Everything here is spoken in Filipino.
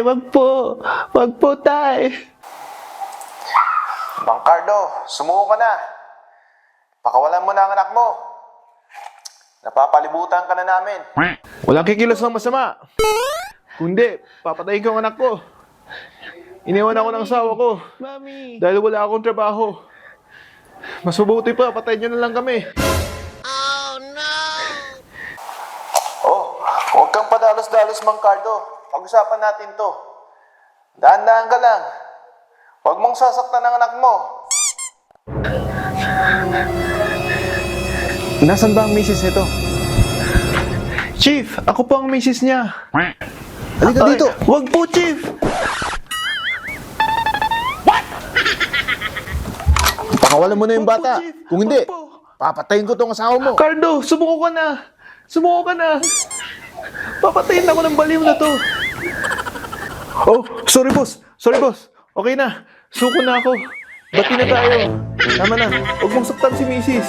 Tay, wag po. Wag po, Tay. Mang Cardo, sumuko ka na. Pakawalan mo na ang anak mo. Napapalibutan ka na namin. Walang kikilos ng masama. Kundi, papatayin ko ang anak ko. Iniwan ako ng asawa ko. Mami. Dahil wala akong trabaho. Mas mabuti pa, patayin nyo na lang kami. Oh, huwag kang padalos-dalos, Mang Cardo. Pag-usapan natin to. Dahan-dahan ka lang. Huwag mong sasaktan ang anak mo. Nasaan ba ang misis nito? Chief, ako po ang misis niya. Halika dito. Wag po, Chief. Pakawalan mo na yung Wag po, bata. Chief. Kung hindi, Wag po. papatayin ko tong asawa mo. Cardo, sumuko ka na. Sumuko ka na. Papatayin ako ng baliw na to. Oh, sorry boss. Sorry boss. Okay na. Suko na ako. Bati na tayo. Tama na. Huwag mong saktan si misis.